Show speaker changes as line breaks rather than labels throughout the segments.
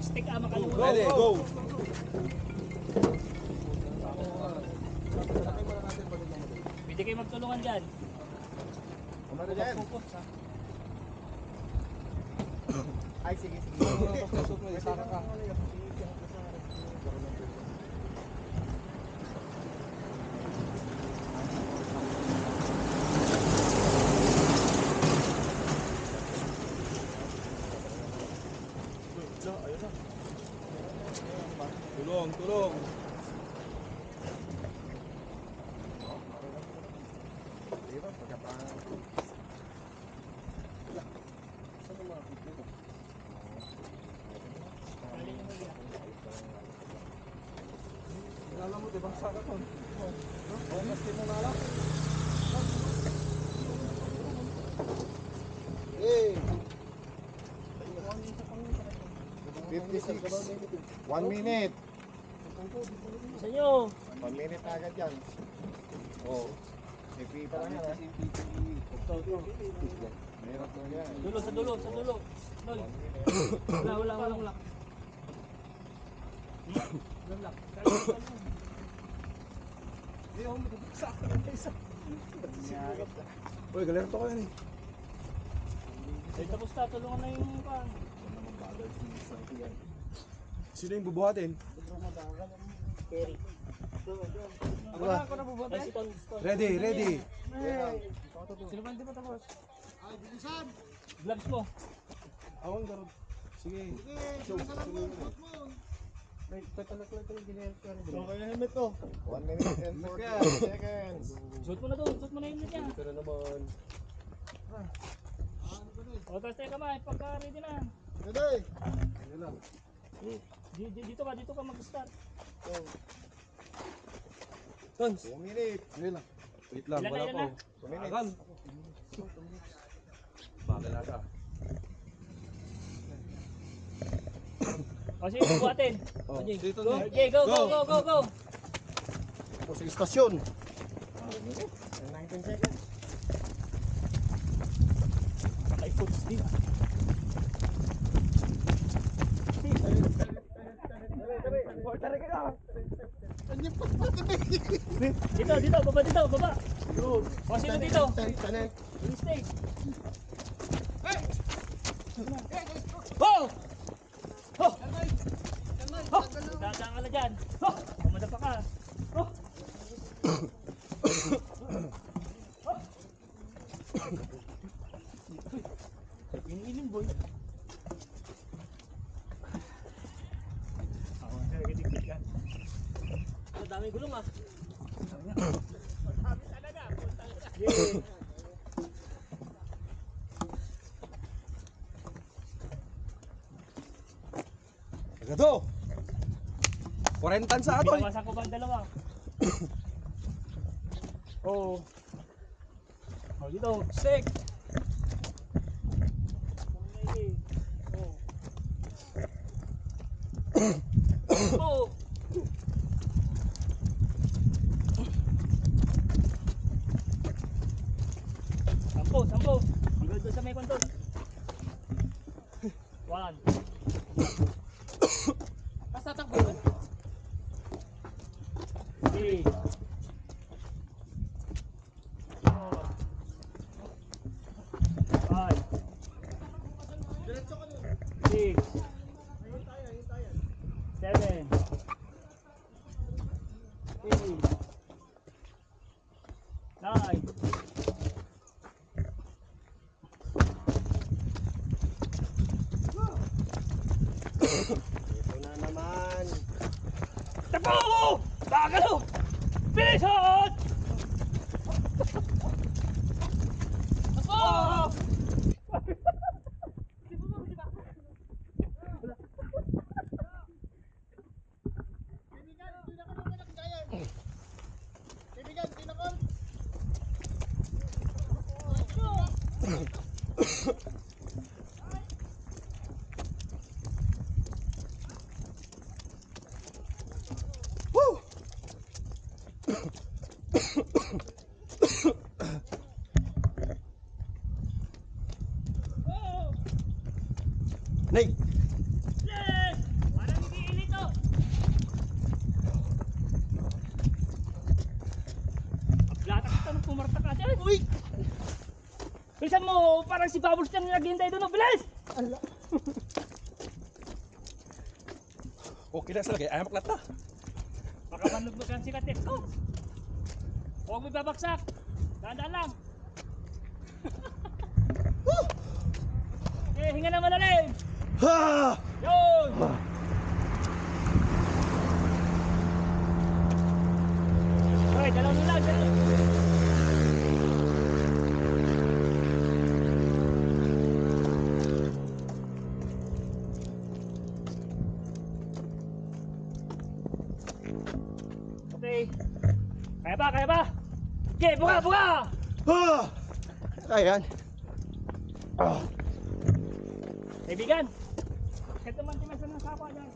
Stick makaluwa.
Ready, go!
Pwede kayo magtulungan dyan.
Kumano dyan? Ay, sige. Pagpasok mo, isaka ka. Tulong. Alam mo, diba? Saka ko. Pasti mo na lang. Hey! 56. 1 minute.
Sa inyo.
1 minute na agad yan. Oh. Safety pa lang yan, ha? Meron to yan.
Sa dulo. Loy. Wala. Wala.
Hindi ako matapos sa akin. Uy, galera to kayo ni.
Ay, tapos tulungan na yung pan.
Sino yung bubuhatin?
Kerry.
Wala.
Ay, si Ton.
Ready.
Sino ba hindi pa tapos? Ay, bilisan! Gloves mo.
Awang garot. Sige.
Wait, patalak-talak yung ginayal ko.
Okay na helmet to. 1 minute and 40 seconds.
Suot mo na doon. Suot mo na yung helmet niya.
Ito na naman.
O, tapos tayo kamay. Pagka ready na.
Ready. Ano lang.
Dito ka mag-start.
Tons. 2 minutes. Hindi lang. Wait lang,
Ilan
wala
na,
pa.
ilan
2 minutes. Bakit na ka?
O, sige, buhatin.
Oh, dito
Go.
na.
Okay, go.
Tapos yung istasyon. 19 seconds.
Naka-foots din. Dito, baba. O, sino dito? Stay. Oh! Dadaan ka na dyan. Pumadapa ka. Iniilim, boy. Madaming gulong, ah. Madami talaga. Yeah.
Agado! 40 sa ato.
Binawasan ko ba ang dalawa? Oh. Oh, dito. Stick. Oh. Sampo. Hanggang doon sa may konton. 1. Basta takbo. 3. 4. 5. 6. 7. 8. 9.
Ito na naman.
Takbo! Bagalo! Bilisan! Takbo!
Nay!
Yes!
Bilis! Uy! Bilisan mo! Parang si Bubbles yan naghihintay doon. Bilis!
Ala.
Okay na sa lagay. Ayaw maklat na.
Baka manugbog ang sikat eh. Oh! Huwag mo babaksak. Dahan-dahan lang. Okay, hinga na malalim.
Ha!
Yun! Okay, dalaw na lang. Dalaw. Okay. Kaya ba? Kaya ba? Okay, buka! Buka!
Ha! Ayan. Ah.
Kaibigan! Kahit naman timasan ng sapa dyan.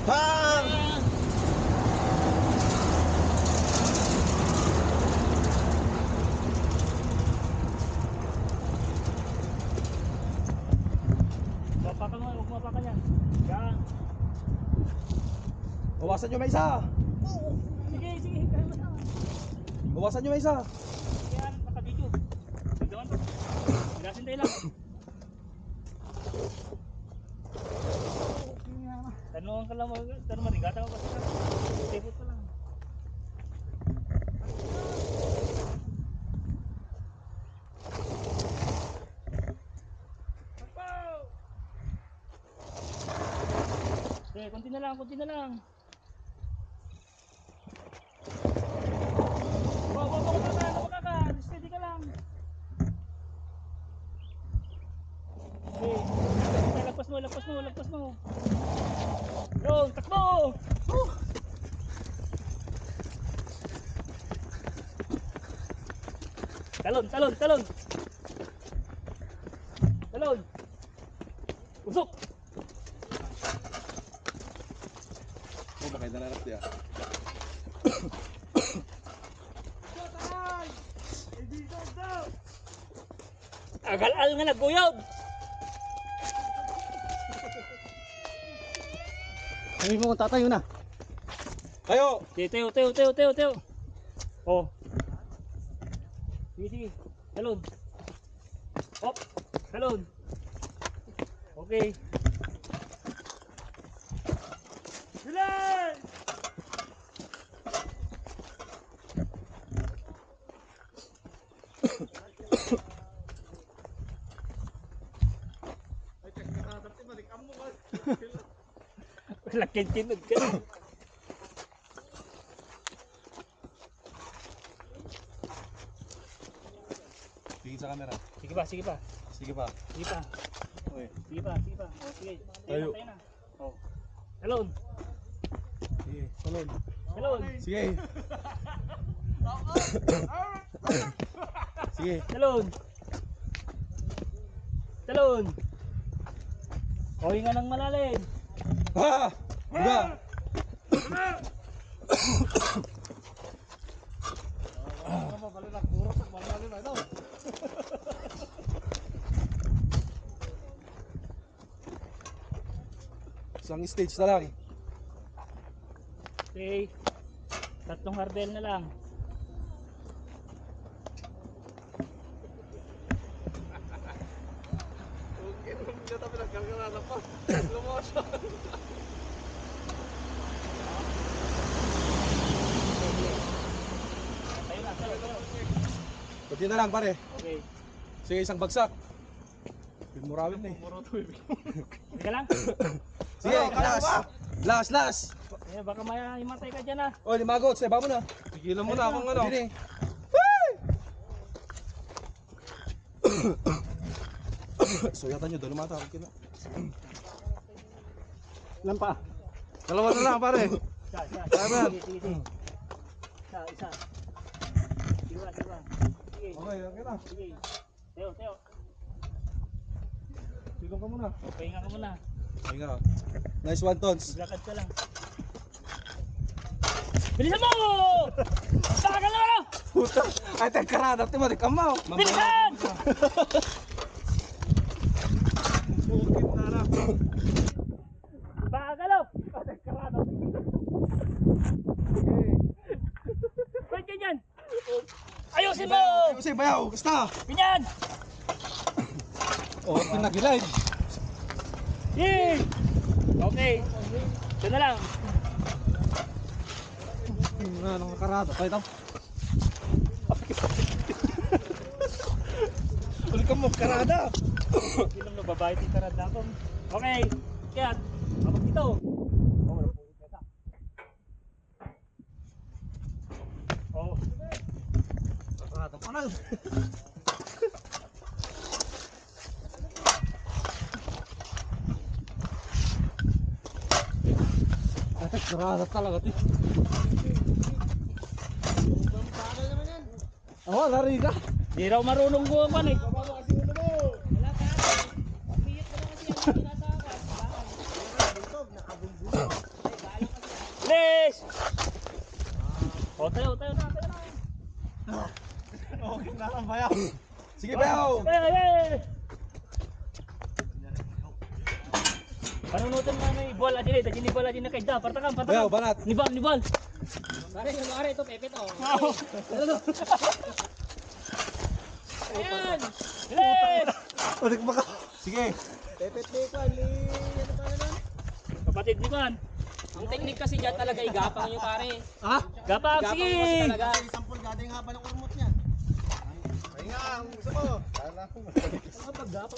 Bang!
Mapakan mo, huwag mapakan yan. Yan.
Bawasan nyo may isa.
Sige, sige. Kaya mo na.
Bawasan nyo may isa.
Yan, naka-video. Videoan to. Ilasin tayo lang. Tanungan ka lang, tanong marigata ka kasi. Tibot ka lang. Okay, konti na lang, konti na lang. Huwag ka, steady ka lang. Okay, lagpas mo, lagpas mo, lagpas mo. Yo, takbo! Talon, talon, talon. Talon. Usok.
Oh, bakit nanarap niya?
Agal-al nga naguyod.
Sabi mo kung tatayo na.
Tayo!
Teo, Teo, Teo, Teo, Teo. Oh. Sige, sige. Talon. Hop. Talon. Okay. Bilay! Laking tinog ka.
Tingin sa camera.
Sige pa, sige pa.
Sige pa.
Sige pa.
Okay.
Sige pa, sige pa. Oh, sige.
Tayo.
Tayo na. Oh. Talon.
Sige. Talon.
Talon.
Sige. Sige.
Talon. Talon. O, hinga ng malalim.
Ha! Buga! Isang stage na lang.
Okay. Tatlong harbel na lang. Tayo na, tayo, tayo.
Kunti na lang pare.
Okay.
Sige, isang bagsak. Murawin na eh.
Sige lang.
Sige, last. Last, last.
Eh, baka may matay ka dyan ah.
O, limagot. Seba mo na. Tigilan mo na akong ano. Hindi. Suyatan nyo, doon lumata. Okay na.
Ilan pa?
Dalawa na lang pare.
Siya, siya.
Tama.
Sige, sige, sige. Isa. Siwa. Sige.
Okay na.
Sige. Teo.
Silong ka muna.
Pahinga ka muna.
Pahinga. Nice one, Tons.
Maglakad ka lang. Bilisan mo! Bagal na ano?
Puta. Ay, tagkarada. Tima, di kamaw.
Bilisan!
Bukin na na.
Bagal o! Tagkarada. Ba't ganyan? Ayusin mo!
Ayusin, bayaw. Basta.
Ganyan!
Oh, pinagilay.
Yay! Okay. Ito na lang.
Nang karada. Tayo ito. Uli ka mo, karada.
Hindi lang nababayad yung karada ko. Okay. Kaya, kapag ito. Oh.
Karada pa na. Karada talaga ito. Oo, lari ka.
Di raw marunong gumawa eh. Please! O, tayo na.
Okay na lang, bayaw. Sige, bayaw.
Hey! Panunutin mo may bola din eh. Dajin ni bola din na kay Da. Partakam.
Bayaw, banat.
Nibal.
Pare, yung ari ito, Pepe to.
Ayan! Please!
Ulit baka. Sige.
Pepe ko, ano pa naman?
Kapatid ni Man.
Ang technique kasi dyan talaga igapang yung pare.
Ha?
Gapang,
Igapang
sige!
mo kasi talaga.
Sampol gada yung haba ng urmot niya.
Pahinga, ang gusto mo. Kala ko.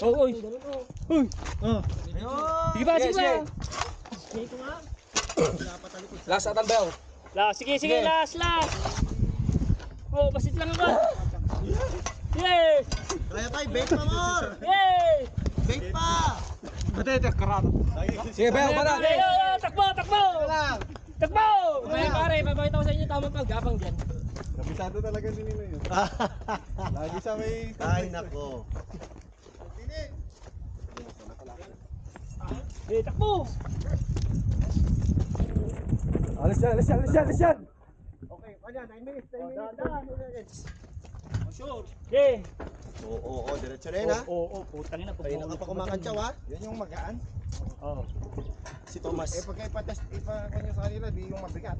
Oh, uy. Uy.
Oh.
Sige ba, sige ba?
Sige ko nga.
Last atan, bayaw.
Sige, last. Oh, basit lang ako. Yay!
Kaya tayo, bake pa more!
Yay!
Bake pa!
Batete, karada. Sige, bayaw, banat.
Takbo! Takbo!
Okay, pare, papakita ko sa inyo tamang paggapang dyan.
Kabisado talaga si Nino yun. Lagi sa may...
Ay, nako.
Takbo!
Alis yan.
Okay, kanya, 9 minutes, 9 minutes.
Dahan. Sure. Yay!
Oo, diretso na yun ha.
Oo, putang ina.
Kaya na ka pa kumakantsaw ha.
Yan yung magaan.
Oo.
Si Thomas.
Pagka ipatest, ipakanyo sa kanila, di yung mabigat.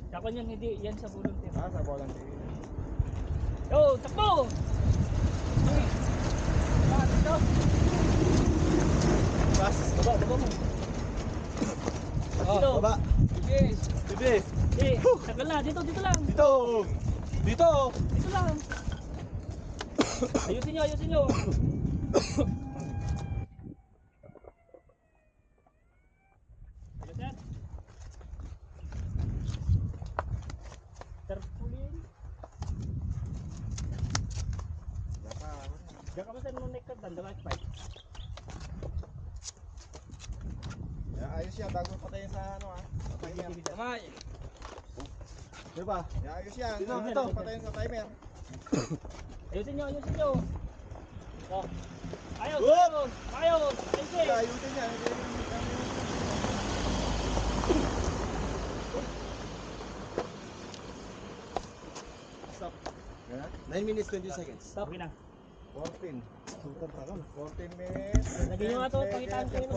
Saka yan, hindi. Yan sa volunteer.
Sa volunteer.
Yo, takbo!
Bas.
Baba mo.
Oh,
Dito.
baba.
Yes.
Sige.
Eh, tagal na. Dito lang.
Dito.
Dito lang. Ayusin nyo. Ayusin. Terpulin. Diyan ka ba sa nung nekat dan, dapat pa.
Ayos yan, bago patayin sa ano timer.
Kamay.
Diba? Ayos yan.
Dito.
Patayin sa timer.
Ayusin nyo. Oh. Ayos. Ayusin.
Ayusin yan.
Stop.
9 minutes, 20 seconds.
Stop. Okay na.
14. 14 minutes.
Lagyan nyo nga to, pakitaan ko yun.